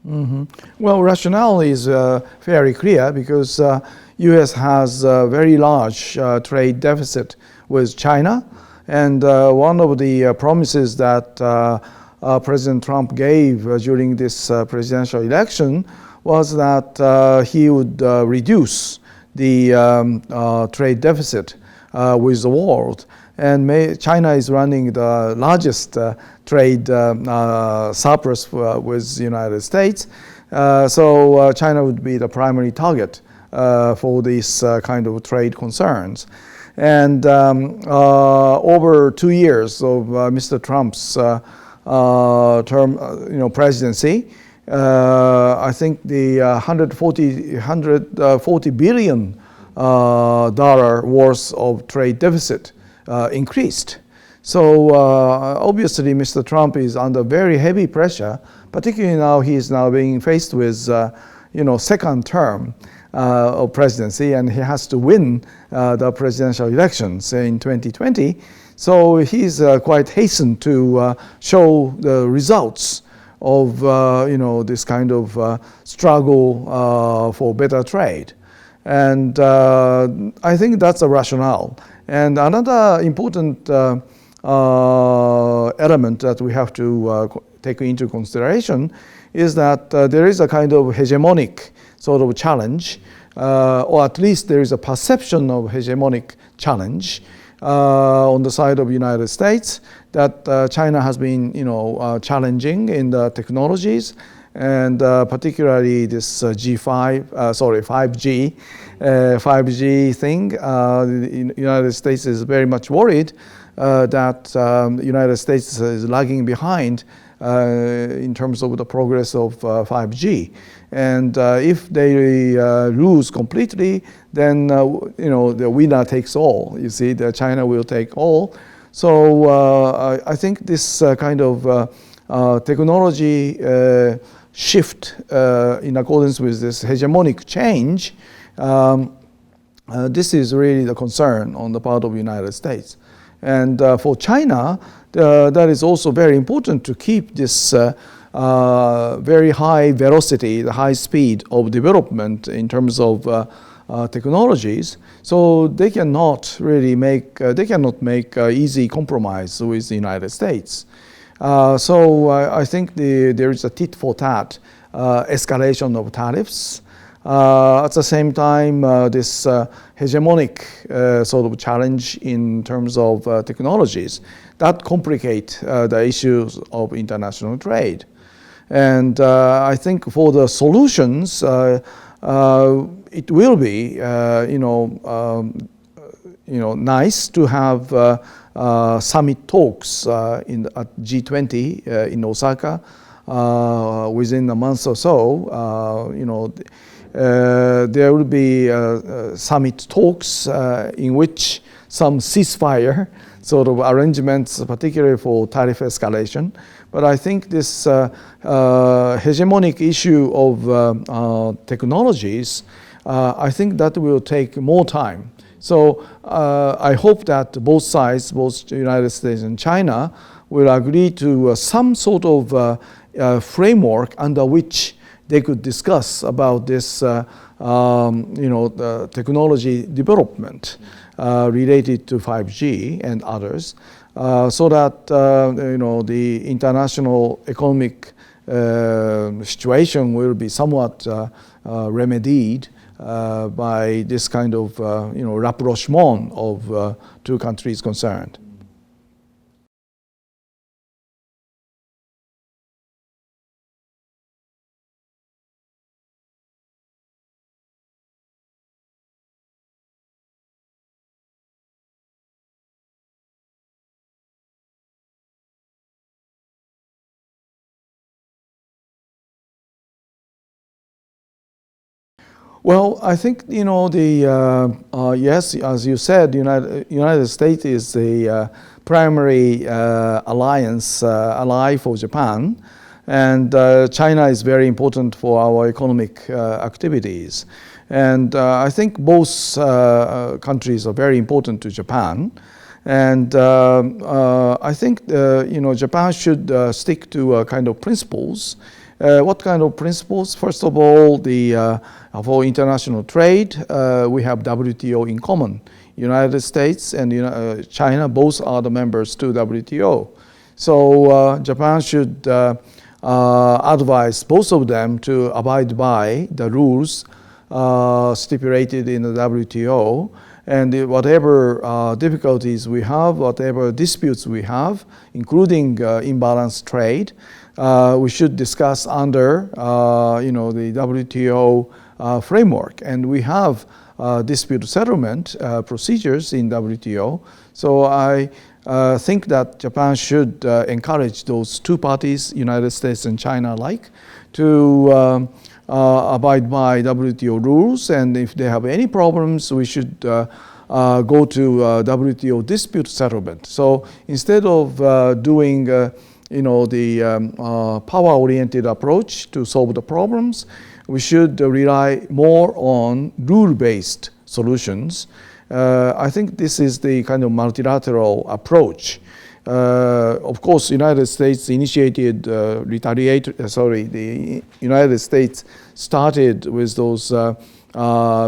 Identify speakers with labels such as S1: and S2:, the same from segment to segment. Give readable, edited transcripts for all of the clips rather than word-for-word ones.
S1: Well, rationale is very clear because U.S. has a very large trade deficit with China, and one of the promises that President Trump gave during this presidential election was that he would reduce the trade deficit with the world. And China is running the largest trade surplus with the United States. So China would be the primary target for these kind of trade concerns. And over 2 years of Mr. Trump's presidency, I think the $140 billion worth of trade deficit increased. So obviously Mr. Trump is under very heavy pressure, particularly now he is now being faced with second term of presidency, and he has to win the presidential elections in 2020. So he's quite hastened to show the results of this kind of struggle for better trade. And I think that's a rationale. And another important element that we have to take into consideration is that there is a kind of hegemonic sort of challenge, or at least there is a perception of hegemonic challenge on the side of the United States that China has been, challenging in the technologies, and particularly this 5G thing. The United States is very much worried that the United States is lagging behind in terms of the progress of 5G. And if they lose completely, then the winner takes all. You see, China will take all. So I think this kind of technology shift in accordance with this hegemonic change, this is really the concern on the part of the United States. And for China, that is also very important to keep this very high velocity, the high speed of development in terms of technologies. So they cannot really make easy compromise with the United States. So I think there is a tit for tat escalation of tariffs. At the same time, this hegemonic sort of challenge in terms of technologies that complicate the issues of international trade. And I think for the solutions, it will be nice to have summit talks at G20 in Osaka within a month or so. There will be summit talks in which some ceasefire sort of arrangements, particularly for tariff escalation. But I think this hegemonic issue of technologies, I think that will take more time. So I hope that both sides, both the United States and China, will agree to some sort of framework under which they could discuss about this, the technology development related to 5G and others, so that the international economic situation will be somewhat remedied by this kind of rapprochement of two countries concerned. Well, I think yes, as you said, United States is the primary ally for Japan, and China is very important for our economic activities. And I think both countries are very important to Japan, and I think Japan should stick to kind of principles What kind of principles? First of all, for international trade, we have WTO in common. United States and China both are the members to WTO. So Japan should advise both of them to abide by the rules stipulated in the WTO, and whatever difficulties we have, whatever disputes we have, including imbalanced trade, we should discuss under the WTO framework. And we have dispute settlement procedures in WTO. So I think that Japan should encourage those two parties, United States and China alike, to abide by WTO rules. And if they have any problems, we should go to WTO dispute settlement. So instead of doing the power-oriented approach to solve the problems, we should rely more on rule-based solutions. I think this is the kind of multilateral approach. Of course, United States initiated the United States started with those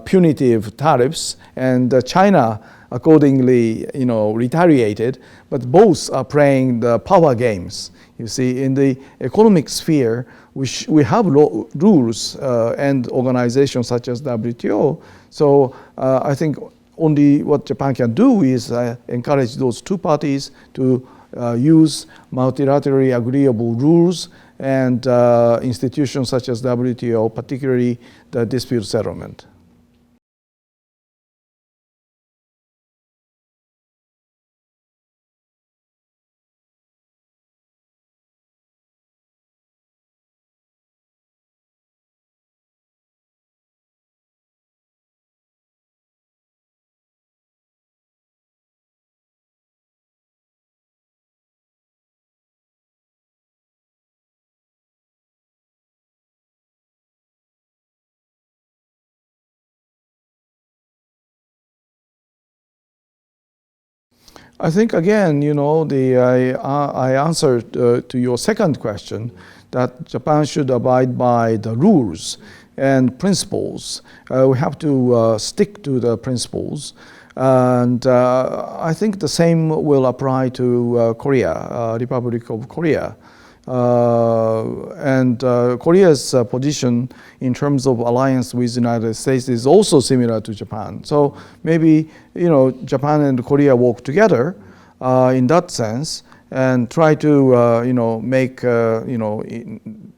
S1: punitive tariffs, and China accordingly, retaliated. But both are playing the power games. You see, in the economic sphere, we have rules and organizations such as WTO. So I think only what Japan can do is encourage those two parties to use multilaterally agreeable rules and institutions such as WTO, particularly the dispute settlement. I think again, I answered to your second question that Japan should abide by the rules and principles. We have to stick to the principles, and I think the same will apply to Korea, Republic of Korea. And Korea's position in terms of alliance with the United States is also similar to Japan. So maybe Japan and Korea work together in that sense and try to make the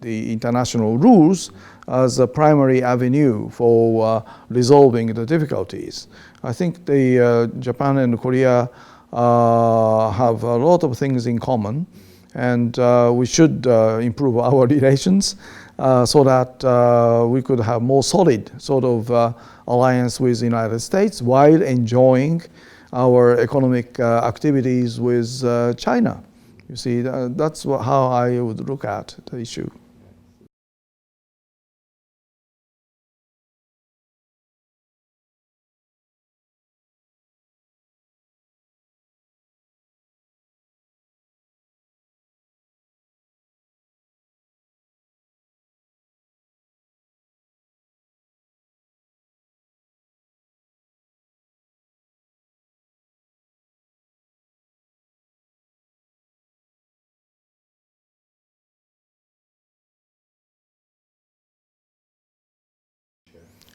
S1: international rules as a primary avenue for resolving the difficulties. I think the Japan and Korea have a lot of things in common. And we should improve our relations so that we could have more solid sort of alliance with the United States while enjoying our economic activities with China. You see, that's how I would look at the issue.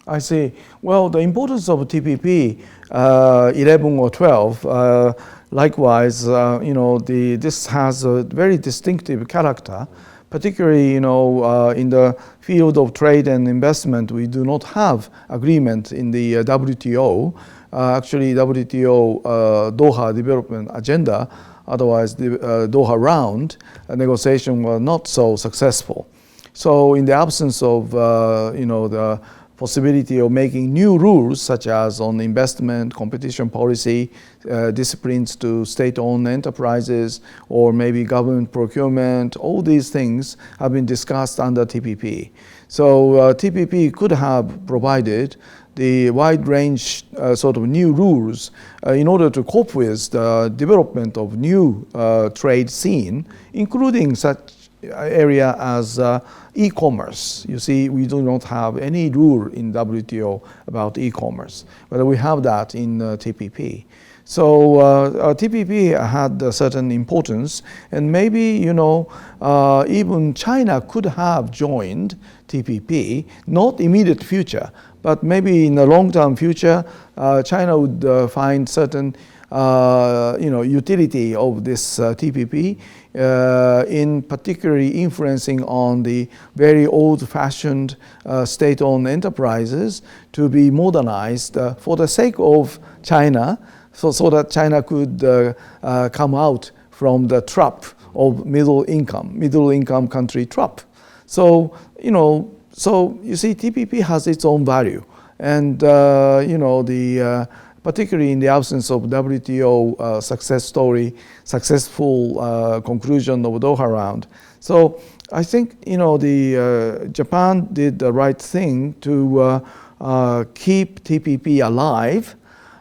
S1: I see. Well, the importance of TPP 11 or 12, likewise, this has a very distinctive character. Particularly, in the field of trade and investment, we do not have agreement in the WTO. Actually, WTO Doha Development Agenda, otherwise the Doha Round negotiation were not so successful. So, in the absence of the possibility of making new rules such as on investment, competition policy, disciplines to state-owned enterprises, or maybe government procurement, all these things have been discussed under TPP. So TPP could have provided the wide range sort of new rules in order to cope with the development of new trade scene, including such area as e-commerce. You see, we do not have any rule in WTO about e-commerce, but we have that in TPP. So TPP had a certain importance, and maybe, you know, even China could have joined TPP, not immediate future, but maybe in the long-term future, China would find certain you know, utility of this TPP, in particularly influencing on the very old-fashioned state-owned enterprises to be modernized for the sake of China, so that China could come out from the trap of middle income country trap. So, you know, so you see, TPP has its own value, and you know, particularly in the absence of WTO success story, successful conclusion of Doha round. So I think, you know, the Japan did the right thing to keep TPP alive.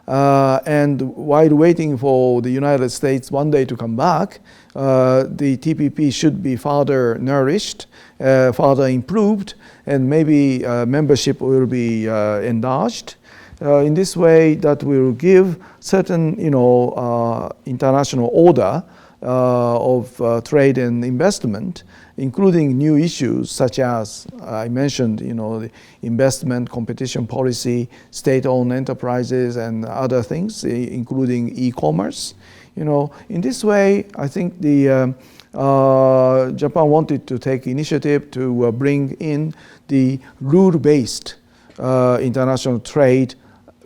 S1: And while waiting for the United States one day to come back, the TPP should be further nourished, further improved, and maybe membership will be enlarged. In this way, that will give certain, you know, international order of trade and investment, including new issues such as I mentioned, you know, the investment, competition policy, state-owned enterprises, and other things, including e-commerce. You know, in this way, I think the Japan wanted to take initiative to bring in the rule-based international trade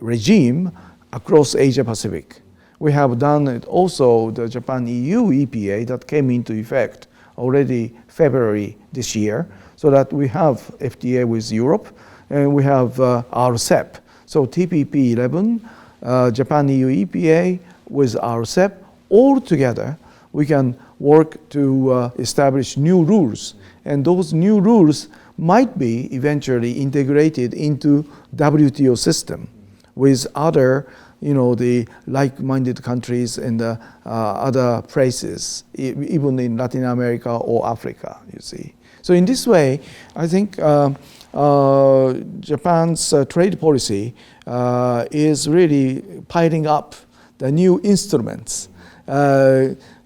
S1: regime across Asia Pacific. We have done it also, the Japan-EU EPA that came into effect already February this year, so that we have FTA with Europe, and we have RCEP. So TPP 11, Japan-EU EPA with RCEP, all together we can work to establish new rules, and those new rules might be eventually integrated into WTO system with other, you know, the like-minded countries in the other places, even in Latin America or Africa, you see. So in this way, I think Japan's trade policy is really piling up the new instruments,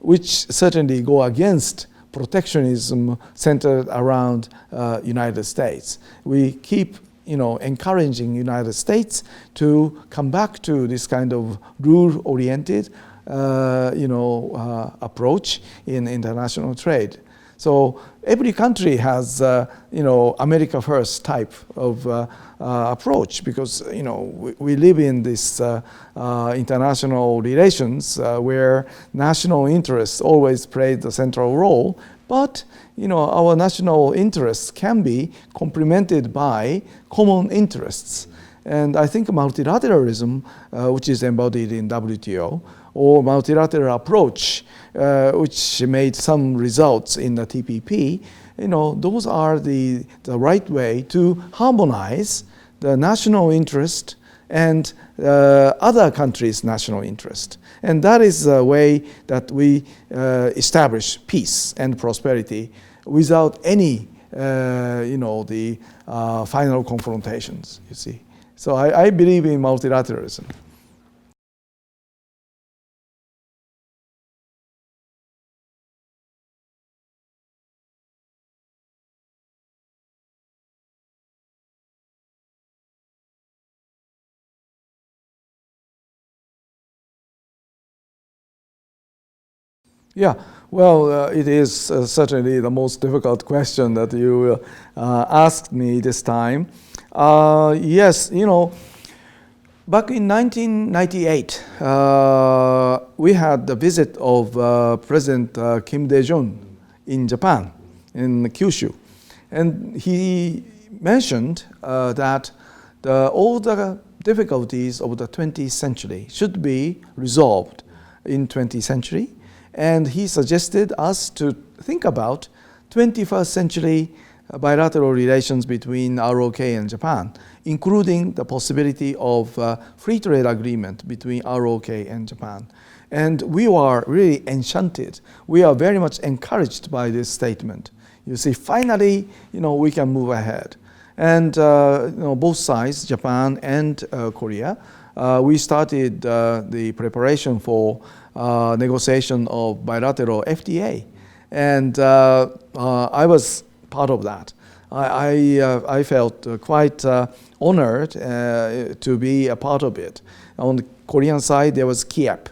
S1: which certainly go against protectionism centered around United States. We keep, you know, encouraging United States to come back to this kind of rule-oriented, you know, approach in international trade. So every country has, you know, America first type of approach, because, you know, we live in this international relations where national interests always play the central role. But, you know, our national interests can be complemented by common interests. And I think multilateralism, which is embodied in WTO, or multilateral approach, which made some results in the TPP, you know, those are the right way to harmonize the national interest and other countries' national interest. And that is a way that we establish peace and prosperity without any, you know, the final confrontations, you see. So I believe in multilateralism. Yeah, well, it is certainly the most difficult question that you asked me this time. Yes, you know, back in 1998, we had the visit of President Kim Dae-jung in Japan, in Kyushu. And he mentioned that all the difficulties of the 20th century should be resolved in 20th century. And he suggested us to think about 21st century bilateral relations between ROK and Japan, including the possibility of free trade agreement between ROK and Japan. And we are really enchanted. We are very much encouraged by this statement. You see, finally, we can move ahead. And both sides, Japan and Korea, we started the preparation for negotiation of bilateral FTA. And I was part of that. I felt quite honored to be a part of it. On the Korean side, there was KIEP.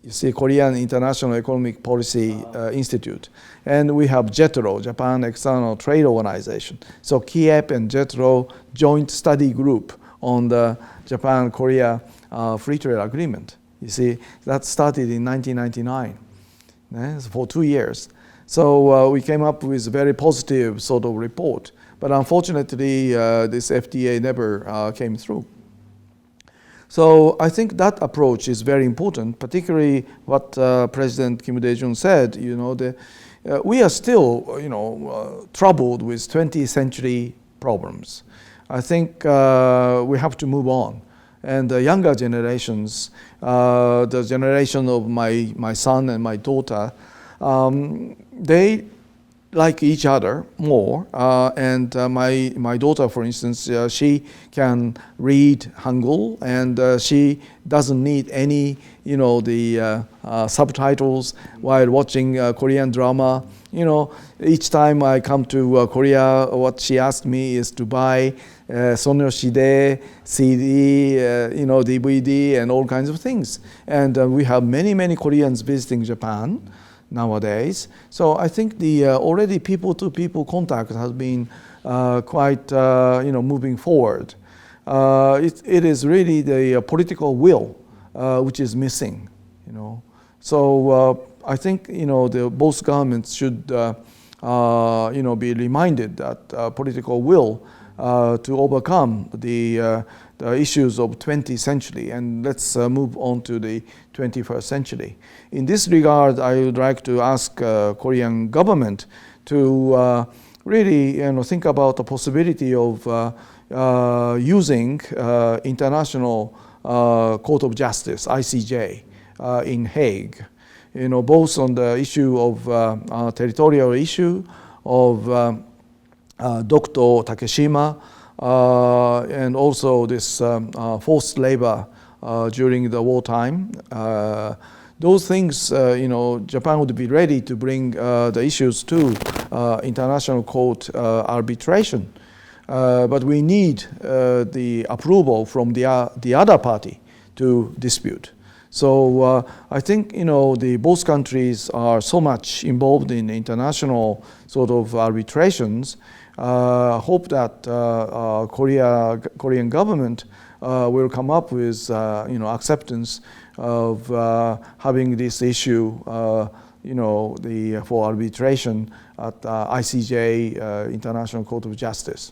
S1: You see, Korean International Economic Policy Institute. And we have JETRO, Japan External Trade Organization. So KIEP and JETRO joint study group on the Japan-Korea Free Trade Agreement. You see, that started in 1999 for 2 years. So we came up with a very positive sort of report. But unfortunately, this FTA never came through. So I think that approach is very important, particularly what President Kim Dae-jung said. We are still, troubled with 20th century problems. I think we have to move on. And the younger generations, the generation of my son and my daughter, they like each other more. And my daughter, for instance, she can read Hangul, and she doesn't need any, subtitles while watching Korean drama. Each time I come to Korea, what she asked me is to buy Sonyoshide, CD, DVD, and all kinds of things. And we have many, many Koreans visiting Japan nowadays. So I think the already people-to-people contact has been quite, moving forward. It is really the political will which is missing, So I think, both governments should, be reminded that political will to overcome the issues of 20th century, and let's move on to the 21st century. In this regard, I would like to ask Korean government to really think about the possibility of using International Court of Justice, ICJ, in Hague, both on the issue of territorial issue of Dr. Takeshima, and also this forced labor during the wartime. Those things, Japan would be ready to bring the issues to international court arbitration. But we need the approval from the other party to dispute. So I think, both countries are so much involved in international sort of arbitrations. Hope that Korean government will come up with acceptance of having this issue for arbitration at ICJ, International Court of Justice.